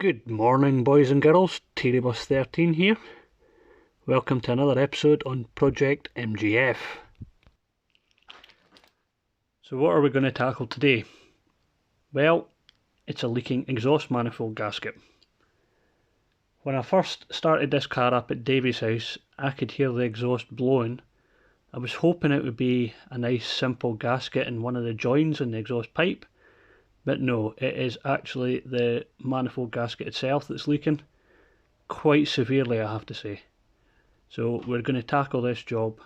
Good morning, boys and girls. Bus13 here. Welcome to another episode on Project MGF. So what are we going to tackle today? Well, it's a leaking exhaust manifold gasket. When I first started this car up at Davy's house, I could hear the exhaust blowing. I was hoping it would be a nice simple gasket in one of the joins in the exhaust pipe, but no, it is actually the manifold gasket itself that's leaking, quite severely I have to say. So we're going to tackle this job.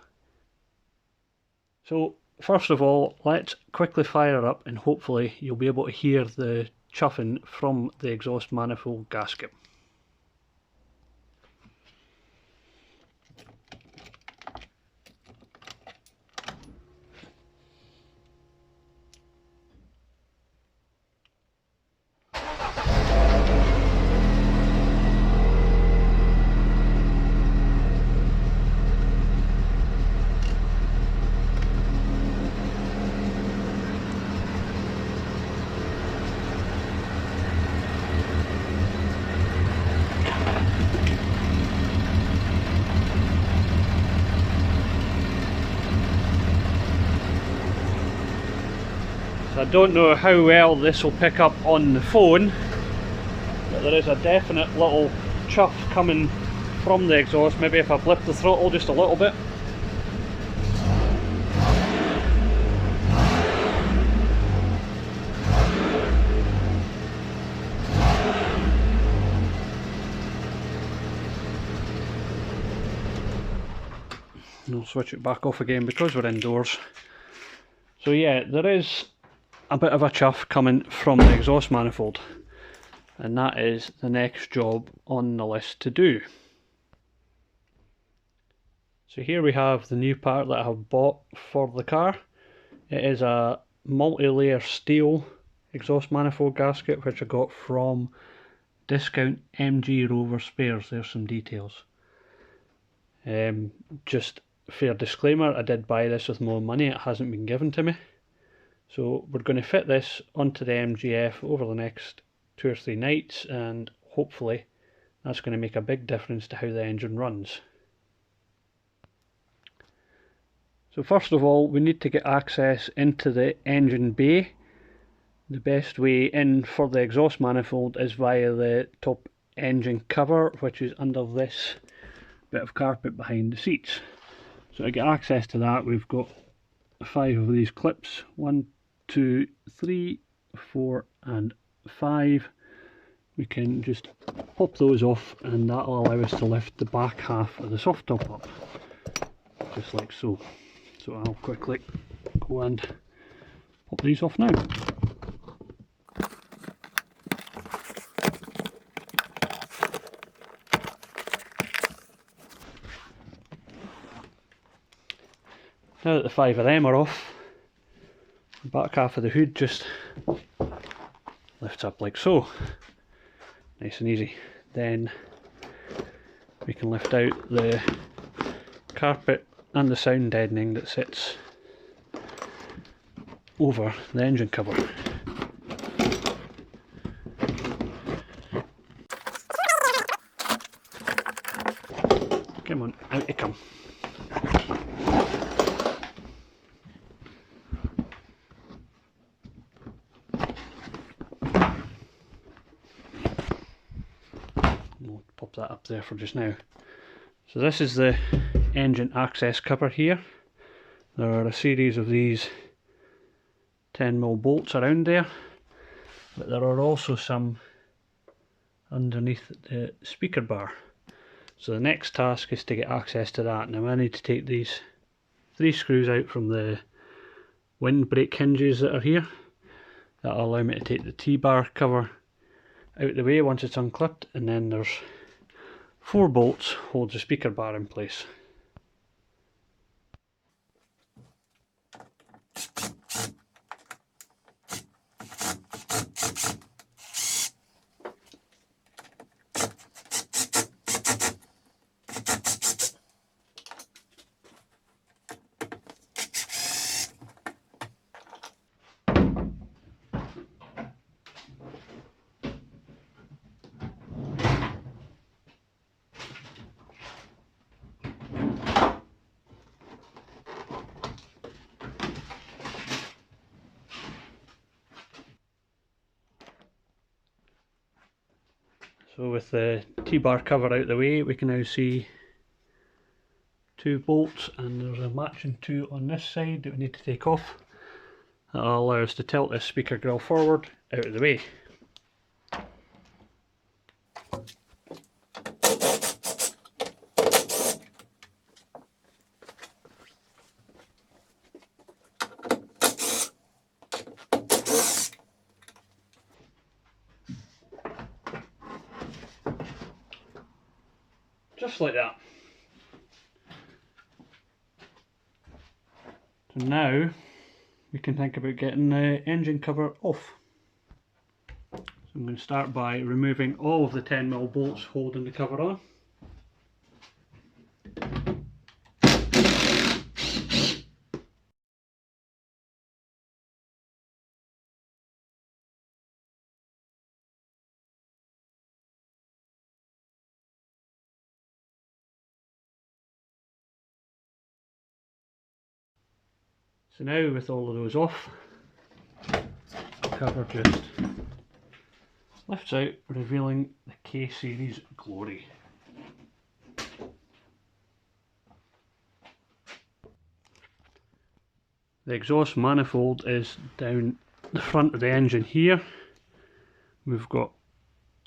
So first of all, let's quickly fire up and hopefully you'll be able to hear the chuffing from the exhaust manifold gasket. I don't know how well this will pick up on the phone, but there is a definite little chuff coming from the exhaust. Maybe if I flip the throttle just a little bit. And I'll switch it back off again because we're indoors. So yeah, there is a bit of a chuff coming from the exhaust manifold, and that is the next job on the list to do. So here we have the new part that I have bought for the car. It is a multi-layer steel exhaust manifold gasket which I got from discount MG Rover spares. There's some details. Just fair disclaimer, I did buy this with my own money, it hasn't been given to me. So we're going to fit this onto the MGF over the next 2 or 3 nights, and hopefully that's going to make a big difference to how the engine runs. So first of all, we need to get access into the engine bay. The best way in for the exhaust manifold is via the top engine cover, which is under this bit of carpet behind the seats. So to get access to that, we've got 5 of these clips. 1, 2, 3, 4 and 5. We can just pop those off and that will allow us to lift the back half of the soft top up, just like so. So I'll quickly go and pop these off now. Now that the 5 of them are off, the back half of the hood just lifts up like so. Nice and easy. Then we can lift out the carpet and the sound deadening that sits over the engine cover. Come on, out you come. We'll pop that up there for just now. So this is the engine access cover here. There are a series of these 10mm bolts around there, but there are also some underneath the speaker bar. So the next task is to get access to that. Now I need to take these 3 screws out from the windbreak hinges that are here. That will allow me to take the T-bar cover out of the way once it's unclipped, and then there's 4 bolts hold the speaker bar in place. So with the T-bar cover out of the way, we can now see two bolts, and there's a matching two on this side that we need to take off. That'll allow us to tilt this speaker grill forward out of the way. Just like that. So now we can think about getting the engine cover off. So I'm going to start by removing all of the 10mm bolts holding the cover on. So now with all of those off, the cover just lifts out, revealing the K-Series glory. The exhaust manifold is down the front of the engine here. We've got,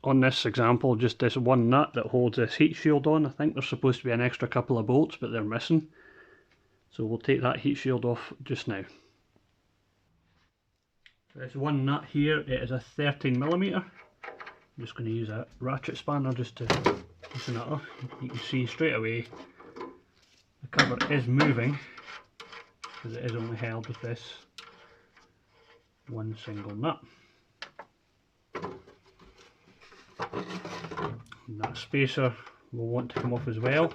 on this example, just this one nut that holds this heat shield on. I think there's supposed to be an extra couple of bolts, but they're missing. So we'll take that heat shield off just now. There's one nut here, it is a 13mm. I'm just going to use a ratchet spanner just to loosen it up. You can see straight away the cover is moving, because it is only held with this one single nut. And that spacer will want to come off as well.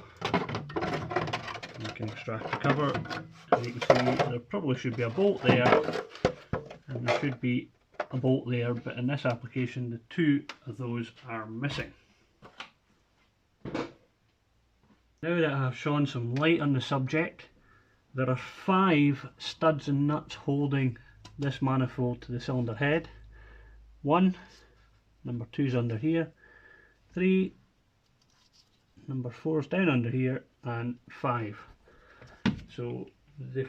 You can extract the cover, and you can see there probably should be a bolt there, and there should be a bolt there, but in this application the two of those are missing. Now that I have shone some light on the subject, there are 5 studs and nuts holding this manifold to the cylinder head. 1, number 2's under here, 3, number 4's down under here, and 5. So the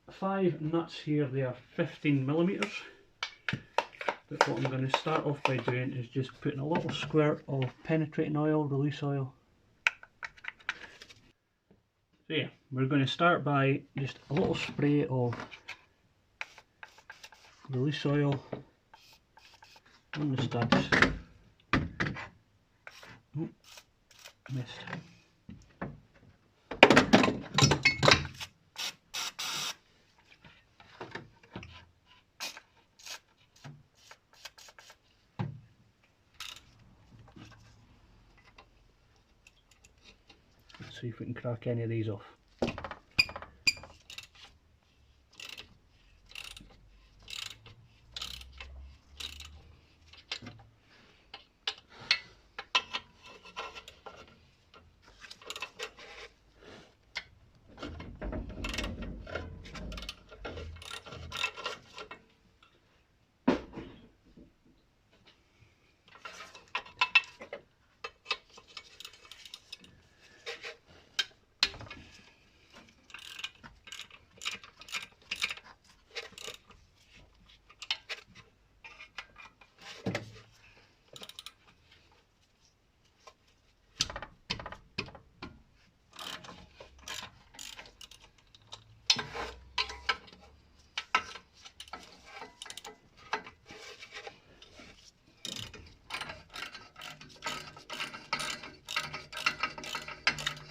5 nuts here, they are 15mm. But what I'm going to start off by doing is just putting a little squirt of penetrating oil, release oil. So yeah, we're going to start by just a little spray of release oil on the studs. Oh, missed. Let's see if we can crack any of these off.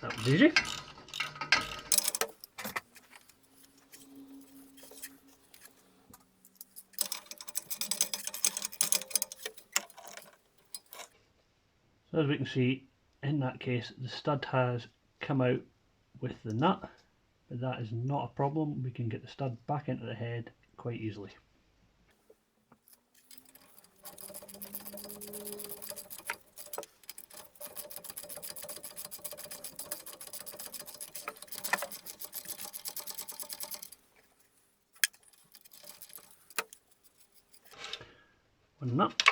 That was easy. So as we can see, in that case the stud has come out with the nut, but that is not a problem. We can get the stud back into the head quite easily. One nut.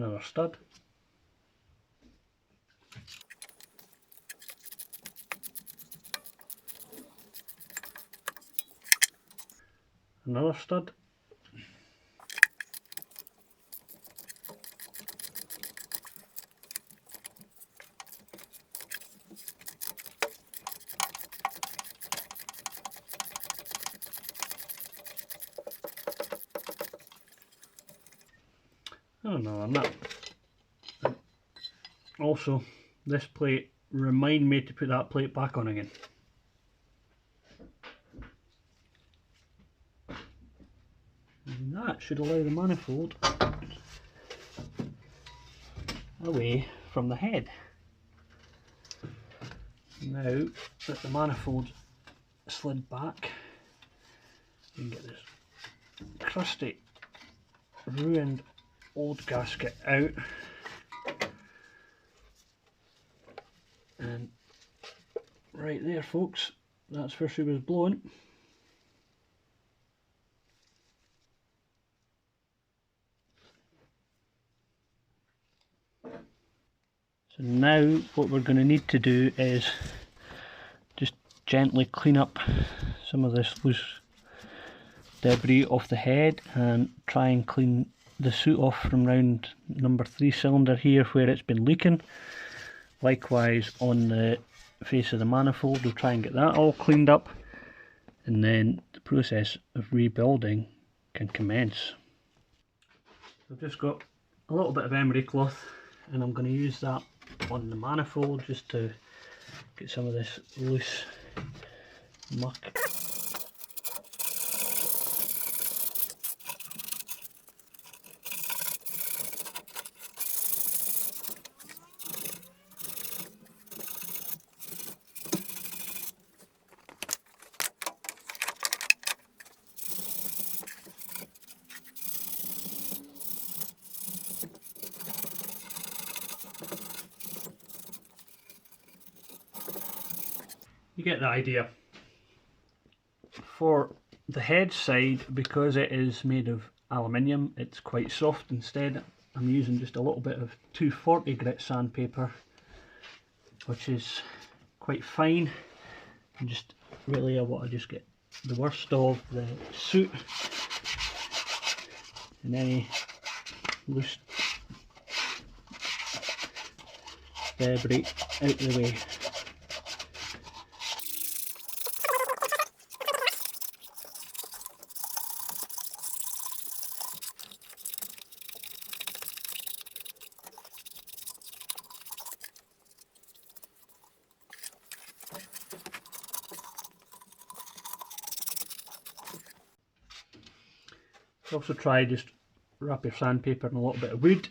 another stud, another stud, and another nut. Also, this plate, remind me to put that plate back on again. And that should allow the manifold away from the head. Now that the manifold slid back, you can get this crusty, ruined old gasket out, and right there folks, that's where she was blowing. So now what we're going to need to do is just gently clean up some of this loose debris off the head and try and clean the soot off from round number 3 cylinder here where it's been leaking. Likewise on the face of the manifold, we'll try and get that all cleaned up, and then the process of rebuilding can commence. I've just got a little bit of emery cloth and I'm going to use that on the manifold just to get some of this loose muck. You get the idea. For the head side, because it is made of aluminium, it's quite soft. Instead, I'm using just a little bit of 240 grit sandpaper, which is quite fine. And just really I want to just get the worst of the soot and any loose debris out of the way. Also try just wrap your sandpaper in a little bit of wood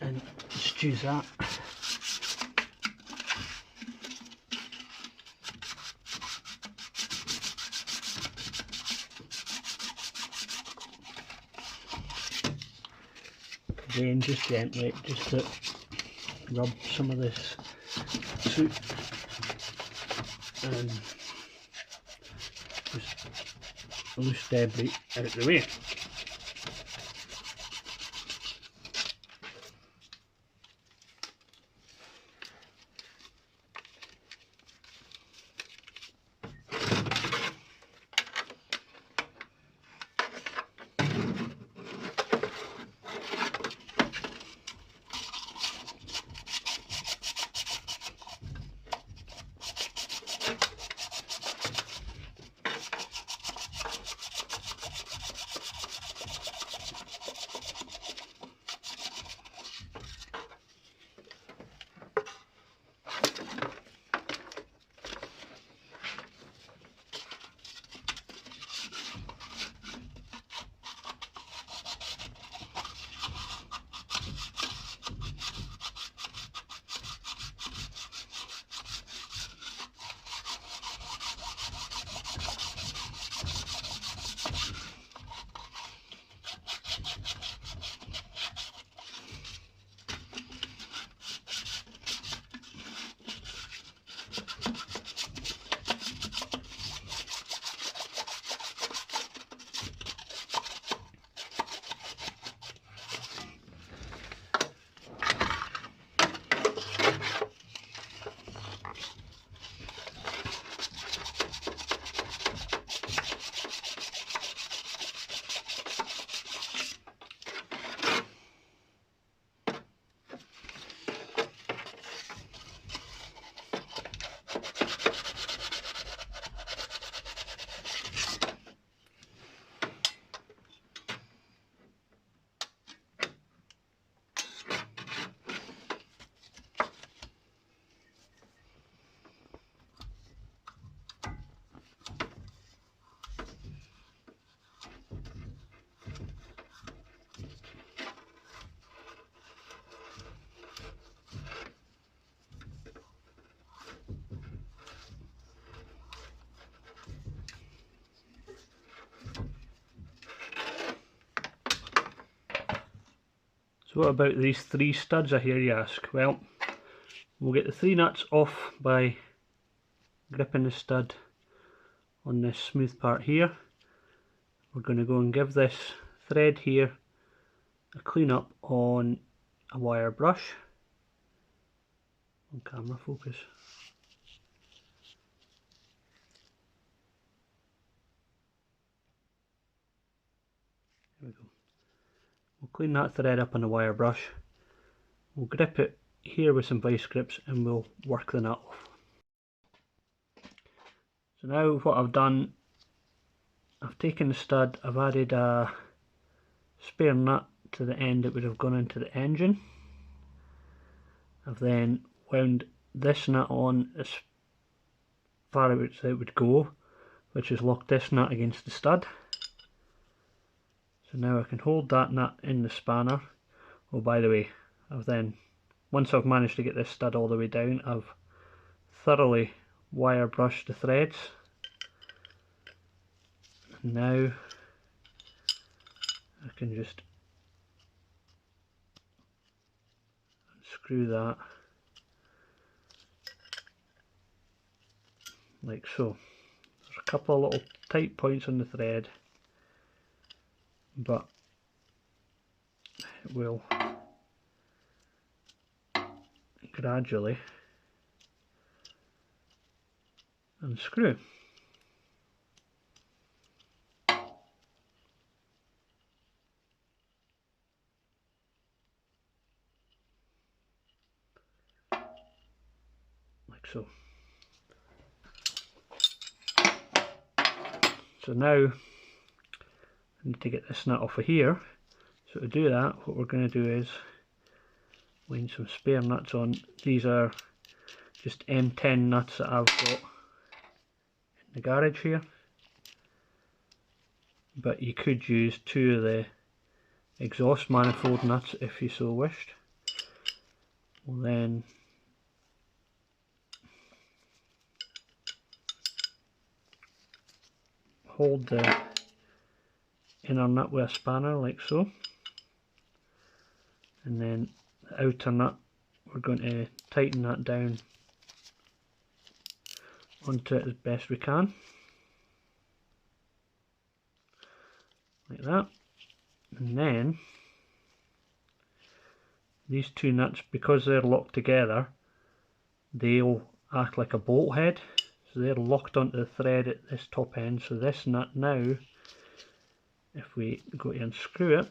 and just use that. Again, just gently, just to rub some of this soot and just loose debris out of the way. So what about these 3 studs, I hear you ask? Well, we'll get the 3 nuts off by gripping the stud on this smooth part here. We're going to go and give this thread here a clean up on a wire brush. On camera focus. There we go. We'll clean that thread up on a wire brush. We'll grip it here with some vice grips and we'll work the nut off. So now what I've done, I've taken the stud, I've added a spare nut to the end that would have gone into the engine. I've then wound this nut on as far as it would go, which has locked this nut against the stud. So now I can hold that nut in the spanner. Oh, by the way, once I've managed to get this stud all the way down, I've thoroughly wire brushed the threads. And now I can just unscrew that like so. There's a couple of little tight points on the thread, but it will gradually unscrew. Like so. So now I need to get this nut off of here. So to do that, what we're going to do is wind some spare nuts on. These are just M10 nuts that I've got in the garage here, but you could use 2 of the exhaust manifold nuts if you so wished. We'll then hold the inner nut with a spanner like so, and then the outer nut we're going to tighten that down onto it as best we can, like that. And then these 2 nuts, because they're locked together, they'll act like a bolt head, so they're locked onto the thread at this top end. So this nut now, if we go to unscrew it,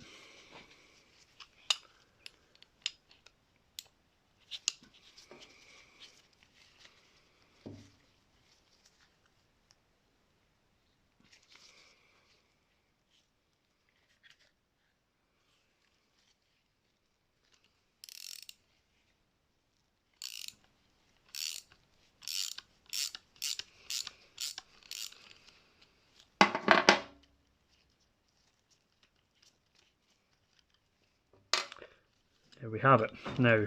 there we have it. Now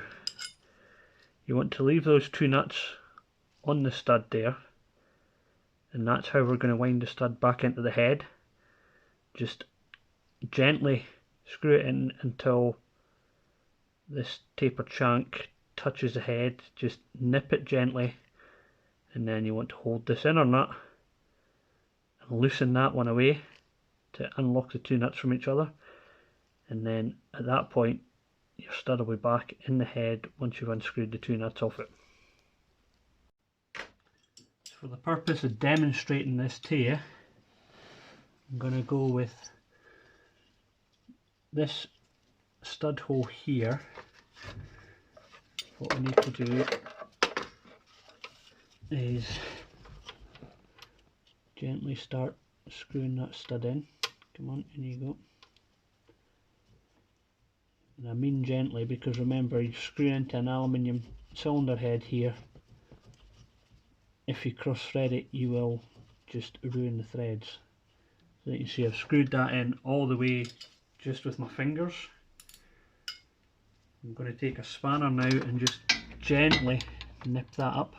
you want to leave those 2 nuts on the stud there, and that's how we're going to wind the stud back into the head. Just gently screw it in until this tapered shank touches the head. Just nip it gently, and then you want to hold this inner nut and loosen that one away to unlock the 2 nuts from each other, and then at that point your stud will be back in the head once you've unscrewed the 2 nuts off it. So for the purpose of demonstrating this to you, I'm going to go with this stud hole here. What we need to do is gently start screwing that stud in. Come on, in you go. And I mean gently, because remember, you screw into an aluminium cylinder head here. If you cross thread it, you will just ruin the threads. So you can see I've screwed that in all the way just with my fingers. I'm going to take a spanner now and just gently nip that up.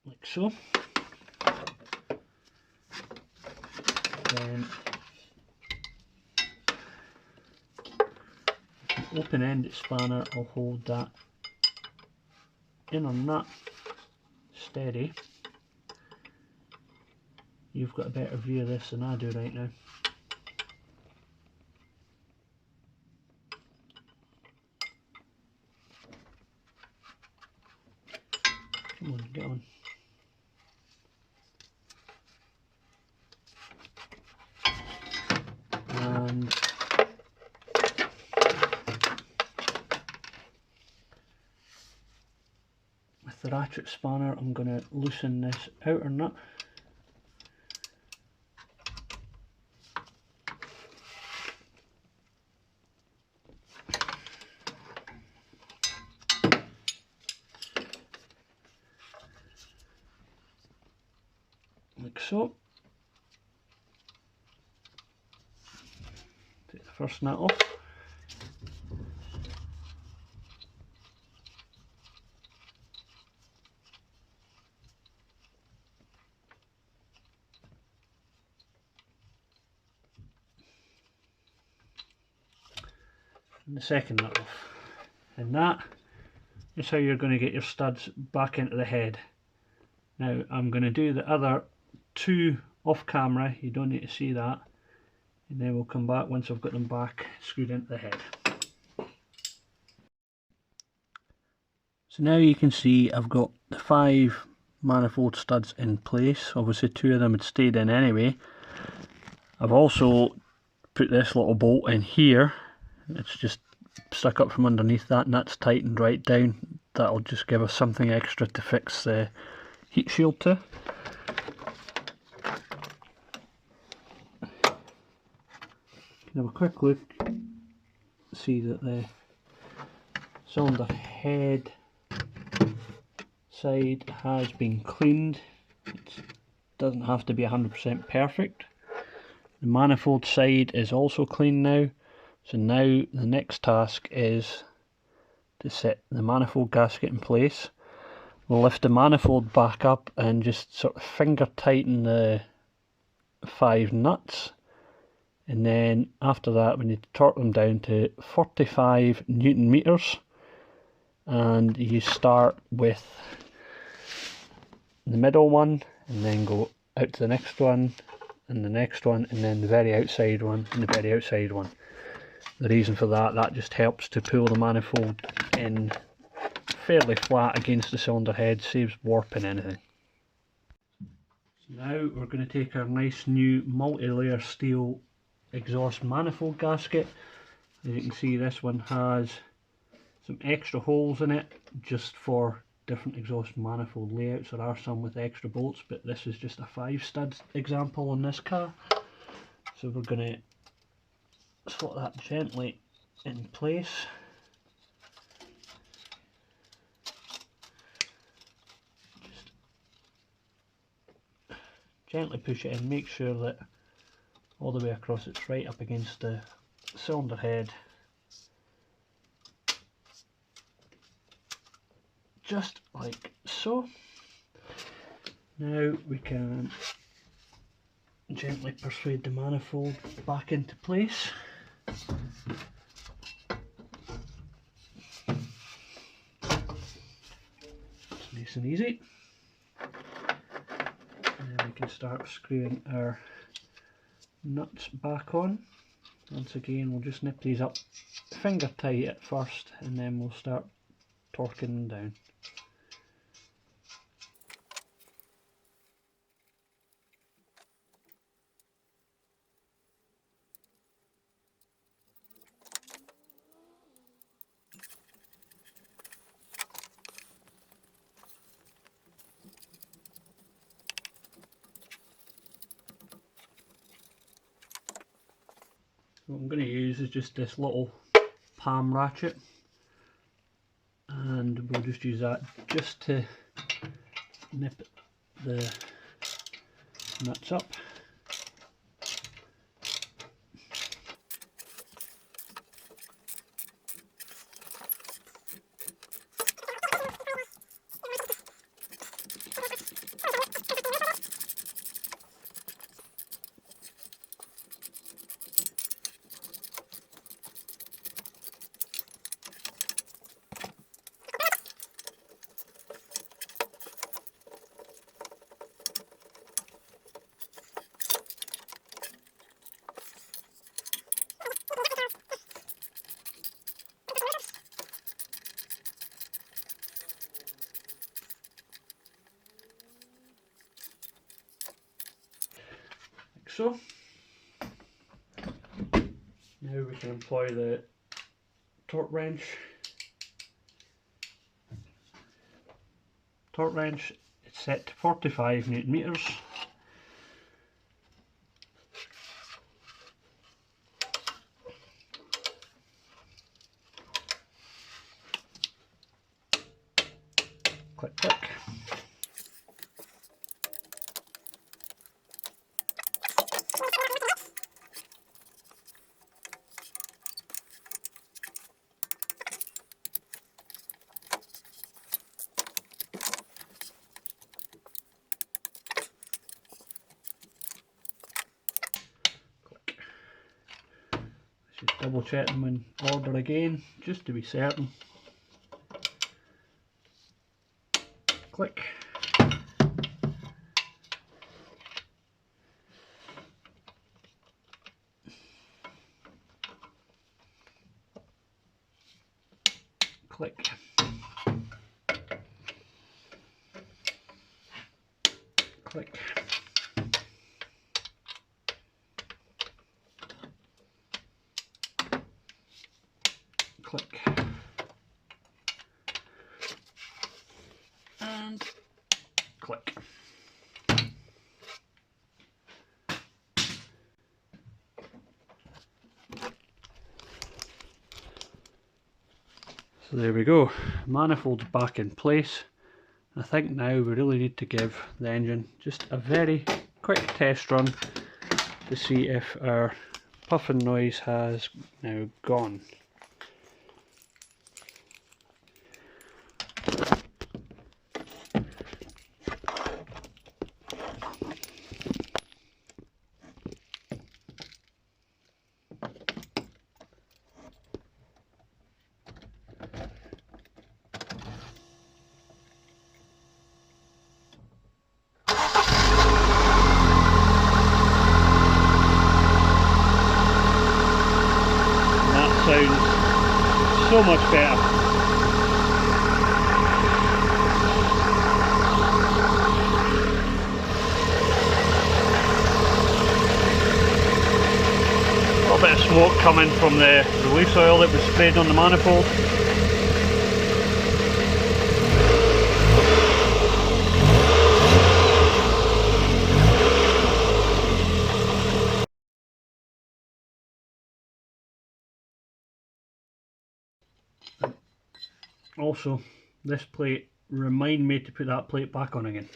Like so. Then the open-ended spanner will hold that inner nut steady. You've got a better view of this than I do right now. Come on, get on. And with the ratchet spanner, I'm going to loosen this outer nut. Like so. Take the first nut off. And the second nut off. And that is how you're going to get your studs back into the head. Now I'm going to do the other two off camera, you don't need to see that, and then we'll come back once I've got them back screwed into the head. So now you can see I've got the 5 manifold studs in place. Obviously 2 of them had stayed in anyway. I've also put this little bolt in here. It's just stuck up from underneath that, and that's tightened right down. That'll just give us something extra to fix the heat shield to. Have a quick look, see that the cylinder head side has been cleaned. It doesn't have to be 100% perfect. The manifold side is also clean now, so now the next task is to set the manifold gasket in place. We'll lift the manifold back up and just sort of finger tighten the 5 nuts, and then after that we need to torque them down to 45 Newton meters, and you start with the middle one and then go out to the next one and the next one, and then the very outside one and the very outside one. The reason for that just helps to pull the manifold in fairly flat against the cylinder head, saves warping anything. So now we're going to take our nice new multi-layer steel exhaust manifold gasket. As you can see, this one has some extra holes in it just for different exhaust manifold layouts. There are some with extra bolts, but this is just a 5 stud example on this car. So we're going to slot that gently in place. Just gently push it in, make sure that all the way across it's right up against the cylinder head. Just like so. Now we can gently persuade the manifold back into place. It's nice and easy. And then we can start screwing our nuts back on. Once again, we'll just nip these up finger tight at first, and then we'll start torquing them down. What I'm going to use is just this little palm ratchet, and we'll just use that just to nip the nuts up. so. Now we can employ the torque wrench. Torque wrench is set to 45 Newton meters. Click, click. Just double check them in order again, just to be certain. Click. Click. Click. Click. And click. So there we go, manifold's back in place. I think now we really need to give the engine just a very quick test run to see if our puffing noise has now gone. Sounds so much better. A little bit of smoke coming from the release oil that was sprayed on the manifold. Also, this plate, remind me to put that plate back on again.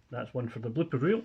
That's one for the blooper reel.